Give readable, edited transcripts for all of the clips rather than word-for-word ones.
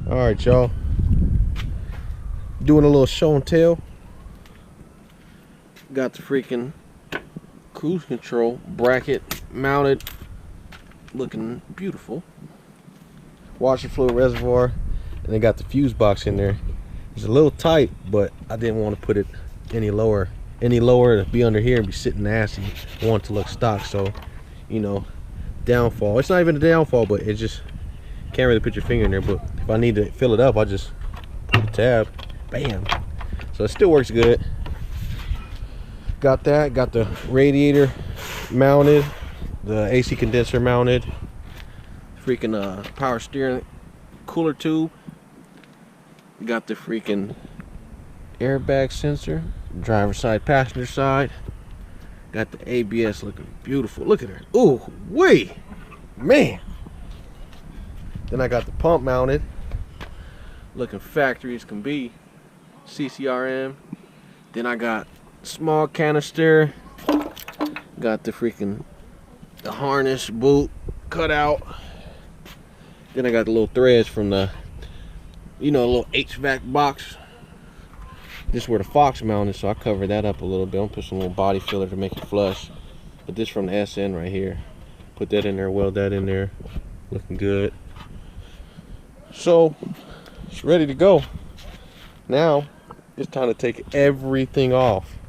Alright, y'all. Doing a little show and tell. Got the freaking cruise control bracket mounted, looking beautiful. Washer fluid reservoir, and they got the fuse box in there. It's a little tight, but I didn't want to put it any lower. Any lower to be under here and be sitting nasty. I want it to look stock, so you know, downfall. It's not even a downfall, but it just can't really put your finger in there. But if I need to fill it up, I just pull the tab, bam. So it still works good. Got that. Got the radiator mounted, the AC condenser mounted, freaking power steering cooler tube. Got the freaking airbag sensor, driver side, passenger side. Got the ABS looking beautiful. Look at her. Ooh, wait, man. Then I got the pump mounted, looking factory as can be. CCRM. Then I got small canister. Got the harness boot cut out. Then I got the little threads from the, you know, little HVAC box. This is where the Fox mounted, so I covered that up a little bit. I'm gonna put some little body filler to make it flush. But this from the SN right here. Put that in there, weld that in there. Looking good. So it's ready to go. Now it's time to take everything off,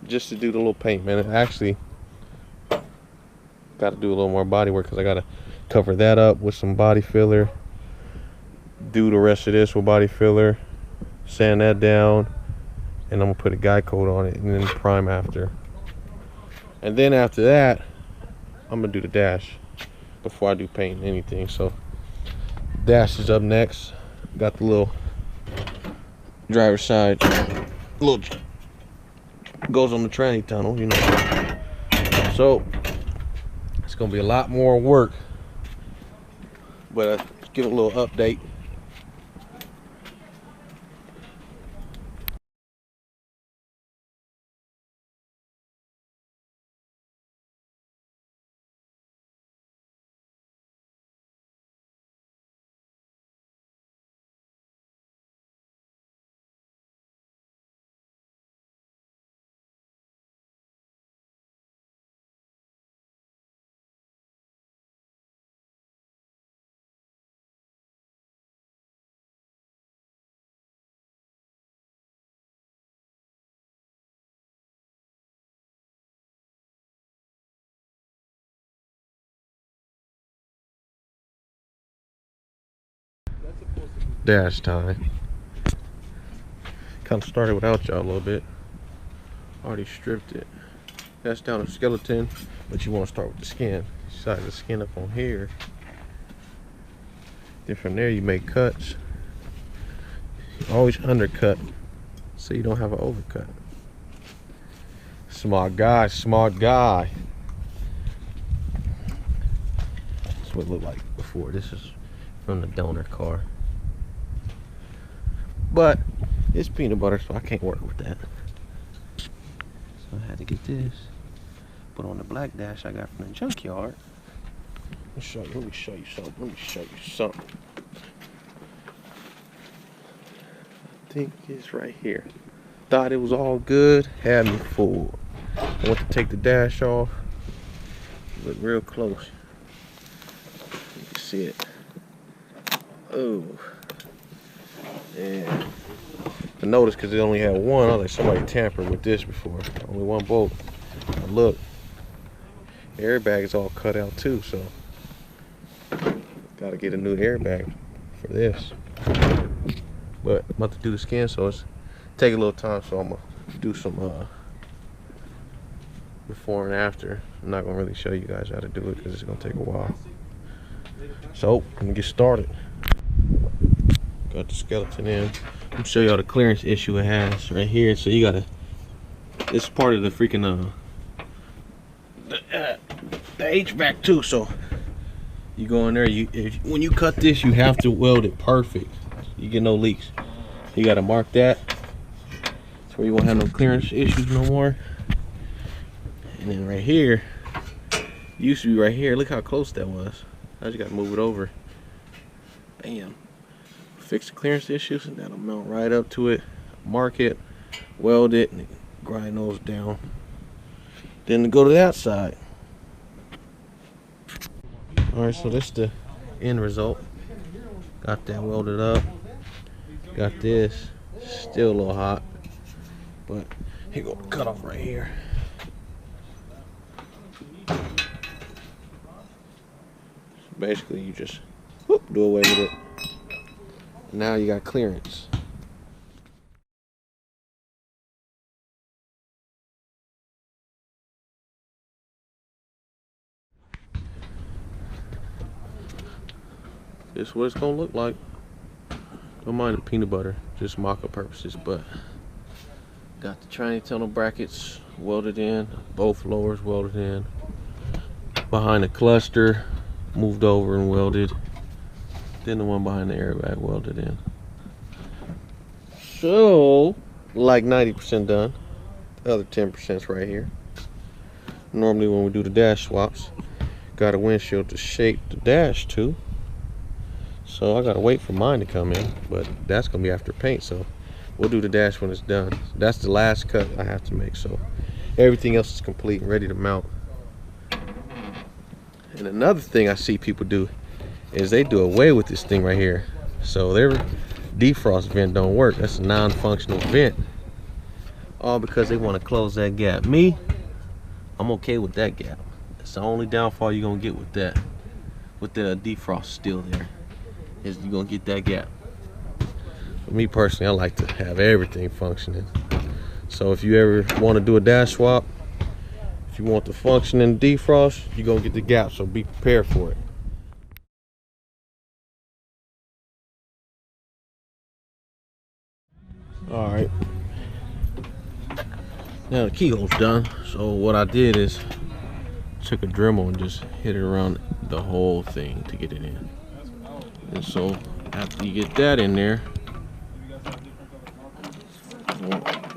just to do the little paint, man. I actually got to do a little more body work because I got to cover that up with some body filler, do the rest of this with body filler, sand that down, and I'm gonna put a guide coat on it and then prime after. And then after that, I'm gonna do the dash before I do paint anything. So dash is up next. Got the little driver's side, little goes on the tranny tunnel, you know. So it's gonna be a lot more work, but give it a little update. Dash time. Kind of started without y'all a little bit. Already stripped it. That's down a skeleton, but you want to start with the skin. You side the skin up on here. Then from there you make cuts. Always undercut so you don't have an overcut. Smart guy, smart guy. That's what it looked like before. This is from the donor car. But it's peanut butter, so I can't work with that. So I had to get this. But on the black dash I got from the junkyard. Let me show you something. I think it's right here. Thought it was all good, had me fooled. I went to take the dash off. Look real close. You can see it. Oh. Yeah. I noticed because it only had one. I was like, somebody tampered with this before. Only one bolt. But look, the airbag is all cut out too, so gotta get a new airbag for this. But I'm about to do the skin, so it's take a little time. So I'm gonna do some before and after. I'm not gonna really show you guys how to do it because it's gonna take a while. So let me get started. Got the skeleton in. I'm gonna show y'all the clearance issue it has right here. So you gotta, this is part of the freaking the HVAC too. So you go in there, when you cut this, you have to weld it perfect. You get no leaks. You gotta mark that. That's where you won't have no clearance issues no more. And then right here, used to be right here. Look how close that was. I just gotta move it over. Bam. Fix the clearance issues, and that'll mount right up to it. Mark it, weld it, and grind those down. Then to go to that side. Alright, so this is the end result. Got that welded up. Got this. Still a little hot. But here you go, cut off right here. So basically you just whoop, do away with it. Now you got clearance. This is what it's gonna look like. Don't mind the peanut butter, just mock-up purposes, but got the tranny tunnel brackets welded in, both lowers welded in. Behind the cluster, moved over and welded. Then the one behind the airbag welded in. So, like 90% done. The other 10%'s right here. Normally when we do the dash swaps, got a windshield to shape the dash to. So I gotta wait for mine to come in, but that's gonna be after paint, so we'll do the dash when it's done. That's the last cut I have to make, so everything else is complete and ready to mount. And another thing I see people do is they do away with this thing right here. So their defrost vent don't work. That's a non-functional vent. All because they want to close that gap. Me, I'm okay with that gap. It's the only downfall you're gonna get with that, with the defrost still there, is you're gonna get that gap. For me personally, I like to have everything functioning. So if you ever want to do a dash swap, if you want the functioning defrost, you're gonna get the gap, so be prepared for it. All right, now the keyhole's done. So what I did is took a Dremel and just hit it around the whole thing to get it in. And so after you get that in there,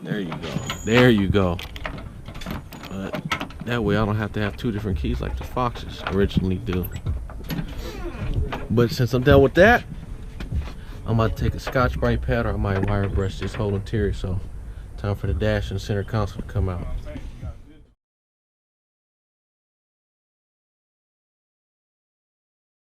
there you go, there you go. But that way I don't have to have two different keys like the Foxes originally do. But since I'm done with that, I'm about to take a Scotch-Brite pad, or I might wire brush this whole interior. So time for the dash and center console to come out.